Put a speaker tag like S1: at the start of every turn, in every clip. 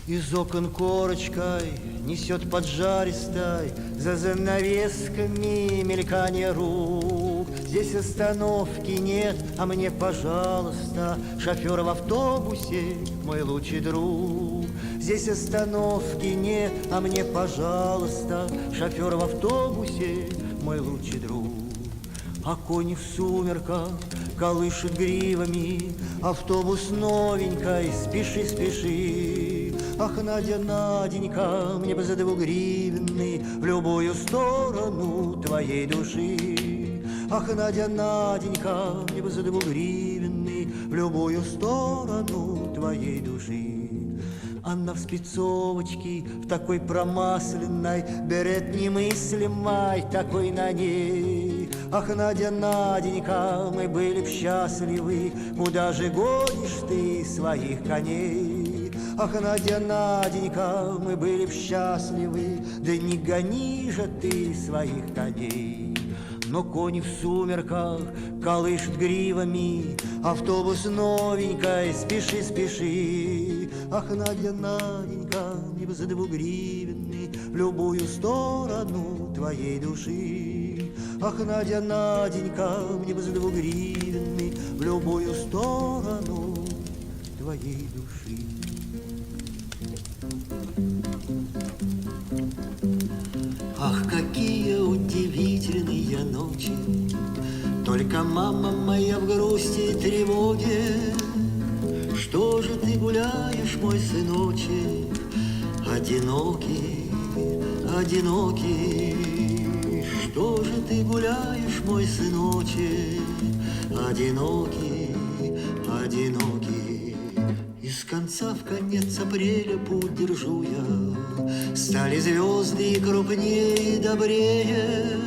S1: Из окон корочкой несет поджаристой, за занавесками мелькание рук. Здесь остановки нет, а мне, пожалуйста, шофер в автобусе, мой лучший друг. Здесь остановки нет, а мне, пожалуйста, шофер в автобусе, мой лучший друг. А кони в сумерках колышут гривами, автобус новенький, спеши, спеши. Ах, Надя, Наденька, мне бы за 2 гривны в любую сторону твоей души. Ах, Надя, Наденька, мне бы за 2 гривны в любую сторону твоей души. Она в спецовочке, в такой промасленной, берет немыслимой, такой на ней. Ах, Надя, Наденька, мы были б счастливы, куда же гонишь ты своих коней? Ах, Надя, Наденька, мы были б счастливы, да не гони же ты своих коней. Но кони в сумерках колышут гривами, автобус новенький, спеши, спеши. Ах, Надя, Наденька, мне бы за 2 гривны в любую сторону твоей души. Ах, Надя, Наденька, мне бы за 2 гривны в любую сторону твоей души. Ах, какие удивительные ночи, только мама моя в грусти и тревоге. Что же ты гуляешь, мой сыночек, одинокий, одинокий? Что же ты гуляешь, мой сыночек, одинокий, одинокий? Из конца в конец апреля путь держу я, стали звезды крупнее и добрее.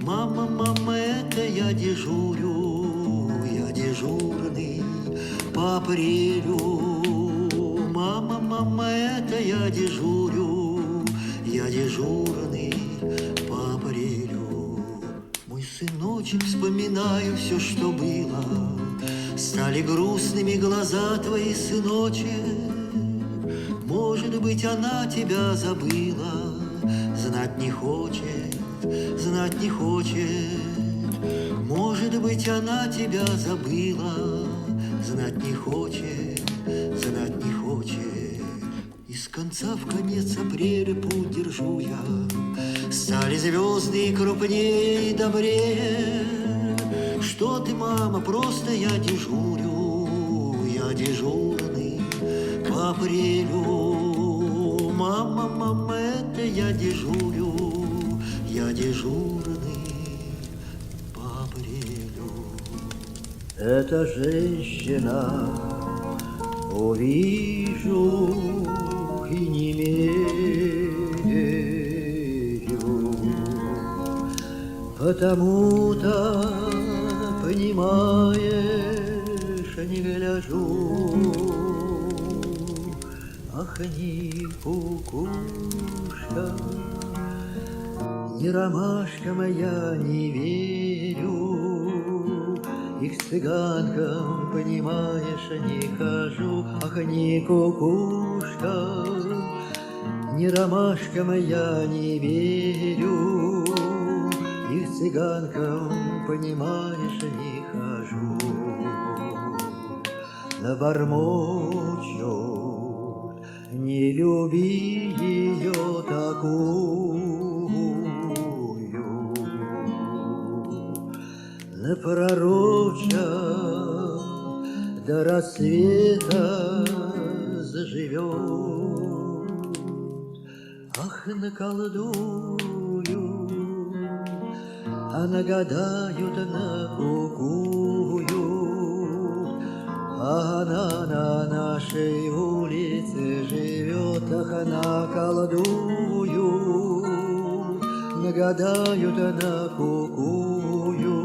S1: Мама, мама, это я дежурю, я дежурный по апрелю. Мама, мама, это я дежурю, я дежурный по апрелю. Мой сыночек, вспоминаю все, что было, стали грустными глаза твои, сыночек. Может быть, она тебя забыла, знать не хочет, знать не хочет. Может быть, она тебя забыла, знать не хочет, знать не хочет. Из конца в конец апреля путь держу я, стали звезды крупнее и добрее. Что ты, мама, просто я дежурю, я дежурный по апрелю. Мама, мама, это я дежурю, я дежурный по апрелю. Эта женщина, увижу и не верю, потому-то, понимаешь, не гляжу. Ах, ни кукушка, ни ромашка моя, не верю. И к цыганкам, понимаешь, не хожу. Ах, ни кукушка, ни ромашка моя, не верю. И к цыганкам, понимаешь, не хожу. Набормочут, не люби ее такую, напророчат, до рассвета заживет. Ах, наколдуют, а нагадают, накукую. Она на нашей улице живет, ах, наколдуют, нагадают, накукую.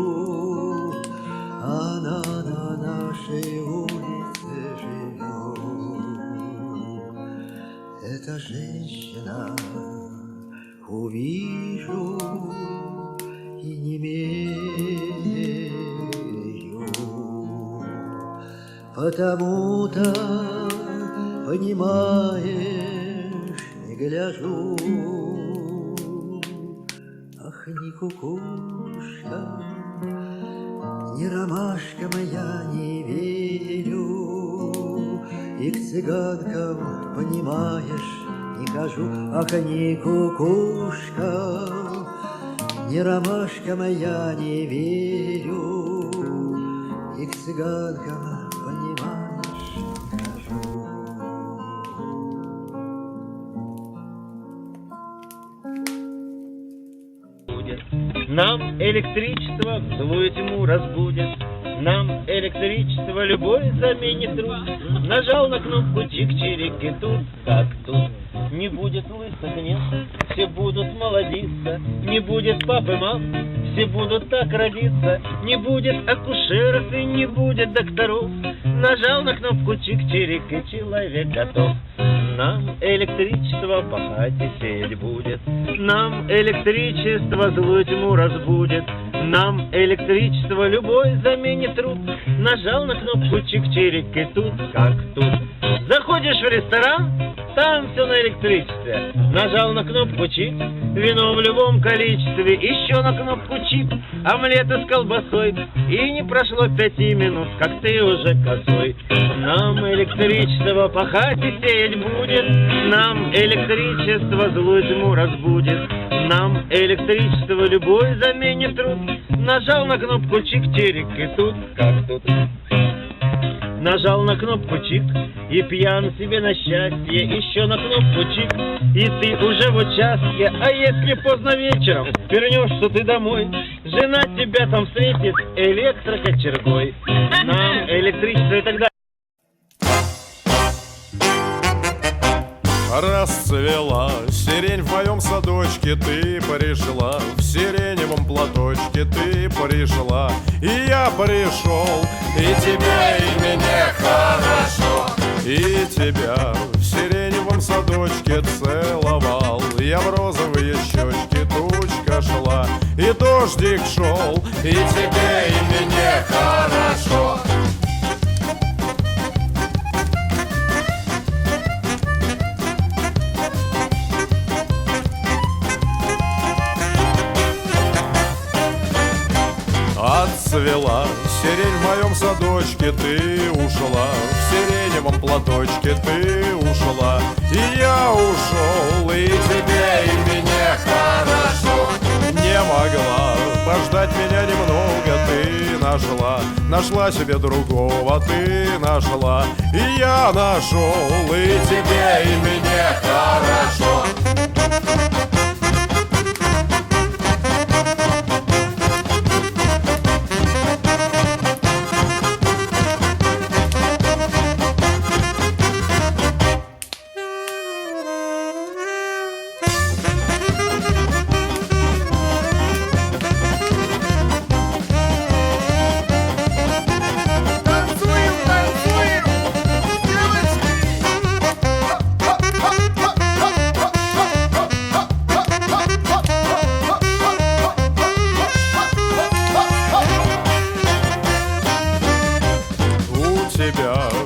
S1: Она на нашей улице живет. Эта женщина, увижу и не верю. Потому-то, понимаешь, не гляжу. Ах, ни кукушка, ни ромашка моя, не верю. И к цыганкам, понимаешь, не хожу. Ах, ни кукушка, ни ромашка моя, не верю. И к цыганкам, понимаешь, не хожу.
S2: Нам электричество в злую тьму разбудит, нам электричество любой заменит труд. Нажал на кнопку чик-чирик, и тут, как тут. Не будет лысых, нет, все будут молодиться. Не будет папы, мам, все будут так родиться. Не будет акушеров и не будет докторов. Нажал на кнопку чик-чирик, и человек готов. Нам электричество пахать и сеять будет, нам электричество злую тьму разбудит, нам электричество любой заменит труд. Нажал на кнопку чик-чирик, и тут, как тут. Заходишь в ресторан, там все на электричестве. Нажал на кнопку чик, вино в любом количестве. Еще на кнопку чик, омлеты с колбасой. И не прошло 5 минут, как ты уже косой. Нам электричество пахать и сеять будет, нам электричество злую тьму разбудит, нам электричество любой заменит труд. Нажал на кнопку чик-чирик, и тут, как тут. Нажал на кнопку чик, и пьян себе на счастье. Еще на кнопку чик, и ты уже в участке. А если поздно вечером вернешься ты домой, жена тебя там встретит электрокочергой. Нам электричество и так далее.
S3: Расцвела сирень в моем садочке, ты пришла. В сиреневом платочке ты пришла. И я пришел, и тебе, и мне хорошо. И тебя в сиреневом садочке целовал. Я в розовые щечки, тучка шла. И дождик шел, и тебе, и мне хорошо. Отцвела сирень в моем садочке, ты ушла. В сиреневом платочке ты ушла. И я ушел, и тебе, и мне хорошо. Не могла пождать меня немного, ты нашла себе другого, ты нашла. И я нашел, и тебе, и мне хорошо.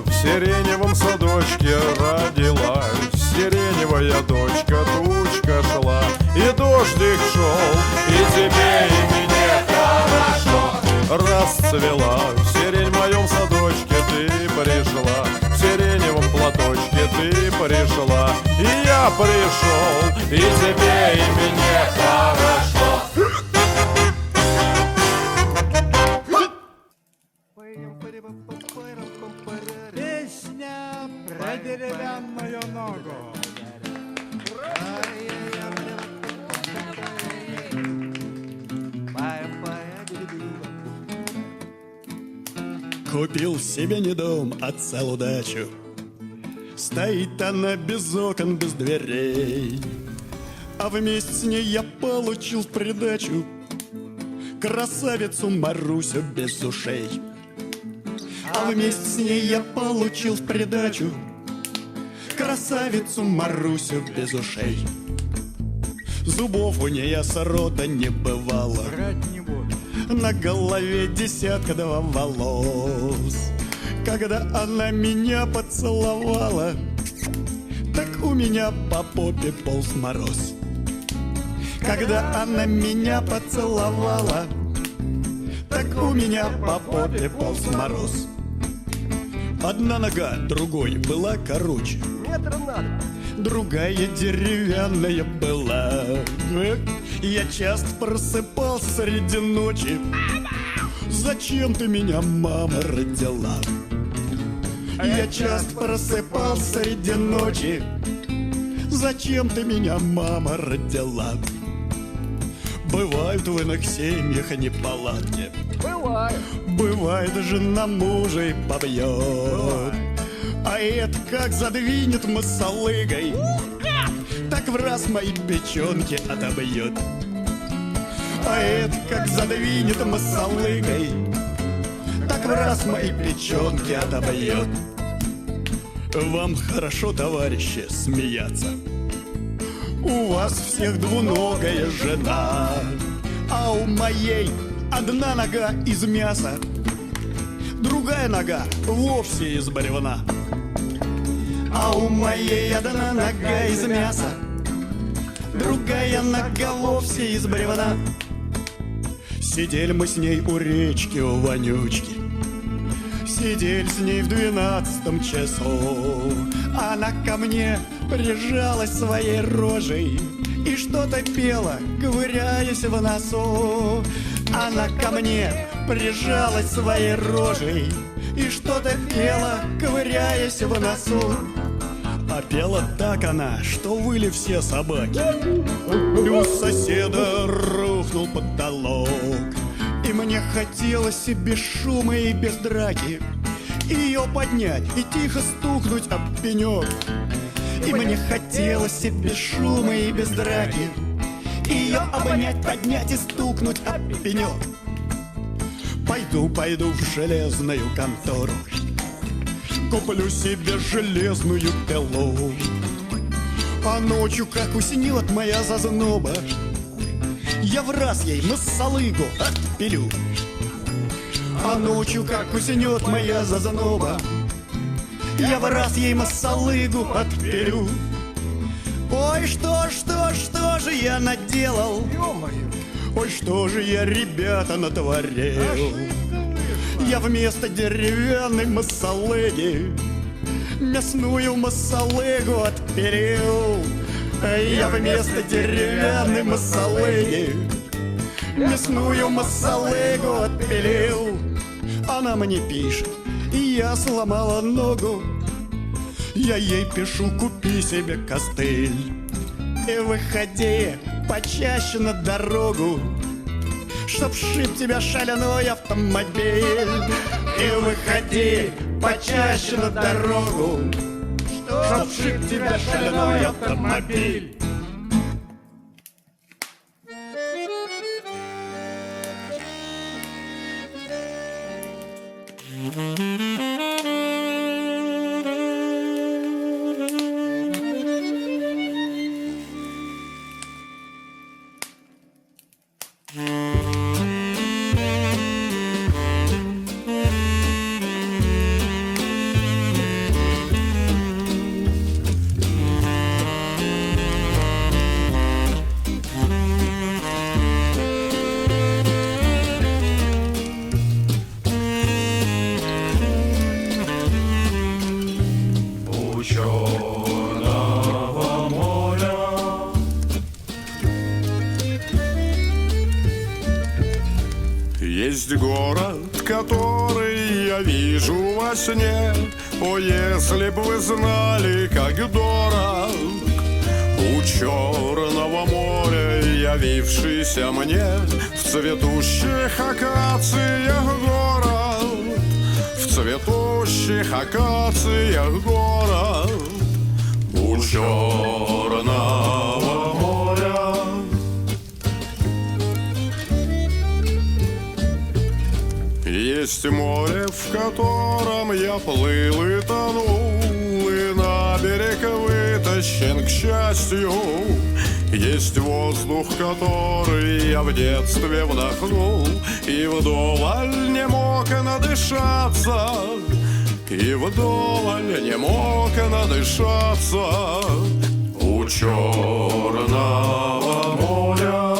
S3: В сиреневом садочке родилась сиреневая дочка, тучка шла, и дождик шел, и тебе, и мне хорошо. Расцвела сирень в моем садочке, ты пришла. В сиреневом платочке ты пришла. И я пришел, и тебе, и мне хорошо.
S4: Песня про деревянную ногу.
S5: Купил себе не дом, а целую дачу. Стоит она без окон, без дверей. А вместе с ней я получил в придачу красавицу Марусю без ушей. А вместе с ней я получил в придачу красавицу Марусю без ушей. Зубов у нее срода не бывало, на голове 10-2 волос. Когда она меня поцеловала, так у меня по попе полз мороз. Когда она меня поцеловала, так у меня по попе полз мороз. Одна нога другой была короче, другая деревянная была. Я часто просыпался среди ночи. Зачем ты меня, мама, родила? Я часто просыпался среди ночи. Зачем ты меня, мама, родила? Бывают в иных семьях неполадки. Бывает, жена мужа и побьет. А это как задвинет масалыгой, так в раз мои печенки отобьет. А это как задвинет масалыгой, так в раз мои печенки отобьет. Вам хорошо, товарищи, смеяться. У вас всех двуногая жена, а у моей одна нога из мяса, другая нога вовсе из бревна. А у моей одна нога из мяса, другая нога вовсе из бревна. Сидели мы с ней у речки, у вонючки. Сидели с ней в 12 часу. Она ко мне прижалась своей рожей и что-то пела, ковыряясь в носу. Она ко мне прижалась своей рожей и что-то пела, ковыряясь в носу. А пела так она, что выли все собаки. И у соседа рухнул потолок. И мне хотелось и без шума, и без драки ее поднять и тихо стукнуть об пенек. И мне хотелось и без шума, и без драки ее обнять, поднять и стукнуть об пенек. Пойду в железную контору, куплю себе железную пилу. А ночью, как усинила моя зазноба, я в раз ей масалыгу отпилю. А ночью, как усинет моя зазноба, я в раз ей масалыгу отпилю. Ой, что же я наделал? Ой, что же я, ребята, натворил? Я вместо деревянной масалыги мясную масалыгу отпилил. Я вместо деревянной масалыги мясную масалыгу отпилил. Она мне пишет, и я сломала ногу. Я ей пишу, купи себе костыль и выходи почаще на дорогу, чтоб сшиб тебя шаляной автомобиль. И выходи почаще на дорогу, чтоб сшиб тебя шаляной автомобиль.
S3: Есть город, который я вижу во сне. О, если б вы знали, как дорог у Черного моря явившийся мне в цветущих акациях город, в цветущих акациях город у Черного моря. Есть море, в котором я плыл и тонул, и на берег вытащен, к счастью. Есть воздух, который я в детстве вдохнул, и вдоволь не мог надышаться. и вдоволь не мог надышаться у Черного моря.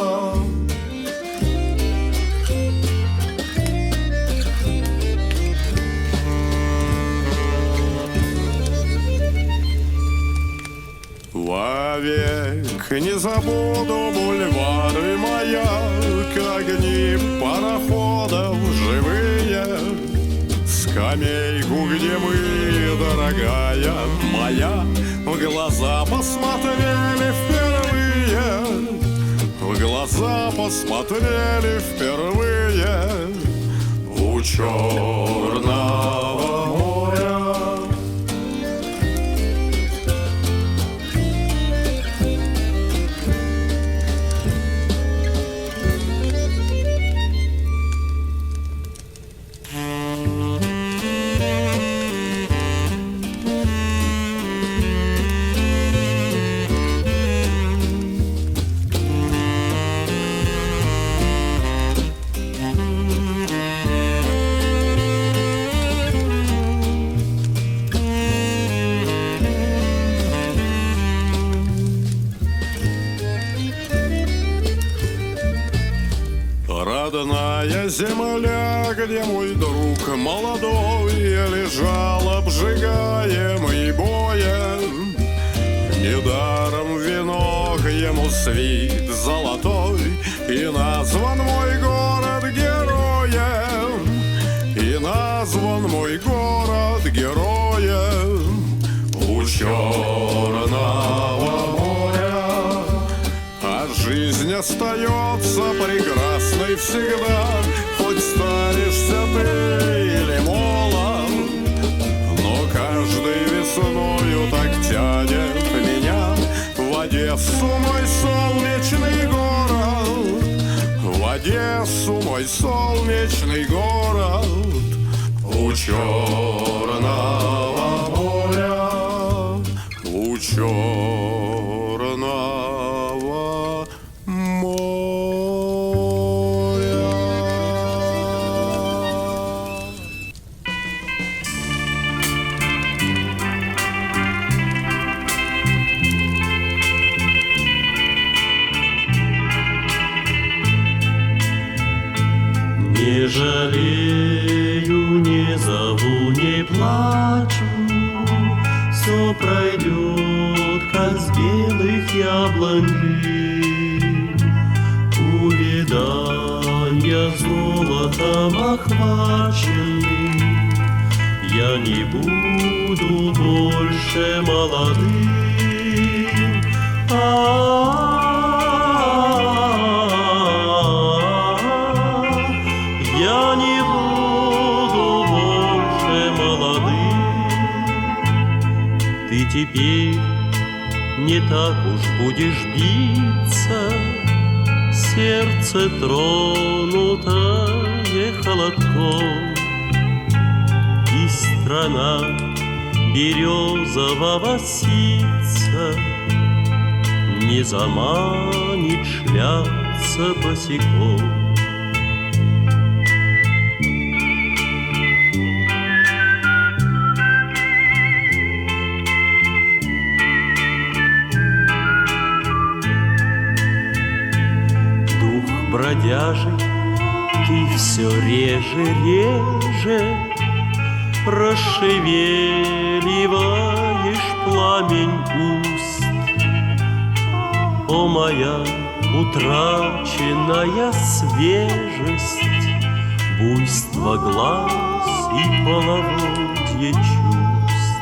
S3: Вовек не забуду бульвары маяк, огни пароходов живые, скамейку, где мы, дорогая моя, в глаза посмотрели впервые, в глаза посмотрели впервые у Черного моря. Родная земля, где мой друг молодой лежал обжигаемый боем, недаром венок ему свит золотой, и назван мой город героем, и назван мой город героем у Черного моря. А жизнь остается прекрасной всегда, хоть старишься ты или молод, но каждой весною так тянет меня в Одессу, мой солнечный город, в Одессу, мой солнечный город у Черного моря, у Черного моря.
S6: Не жалею, не зову, не плачу, все пройдет, как с белых яблонь лист. Увядания золотом охваченный, я не буду больше молодым. Я не буду больше молодым. Ты теперь не так уж будешь биться, сердце тронутое холодком, и страна березового ситца не заманит шляться босиком. Бродяжий, ты все реже расшевеливаешь пламень уст. О, моя утраченная свежесть, буйство глаз и половодье чувств.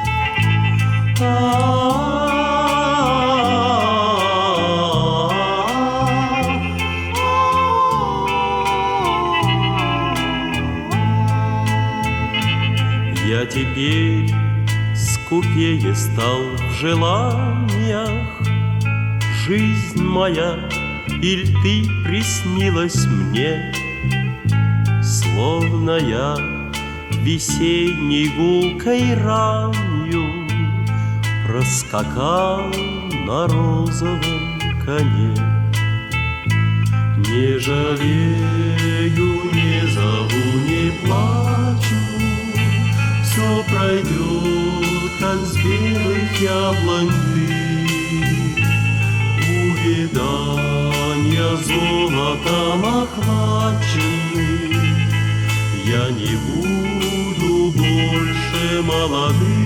S6: Я теперь скупее стал в желаниях. Жизнь моя, иль ты приснилась мне, словно я весенней гулкой ранью проскакал на розовом коне. Не жалею, не зову, не плачу, все пройдет, как с белых яблонь дым. Увядания золотом охваченный, я не буду больше молодым.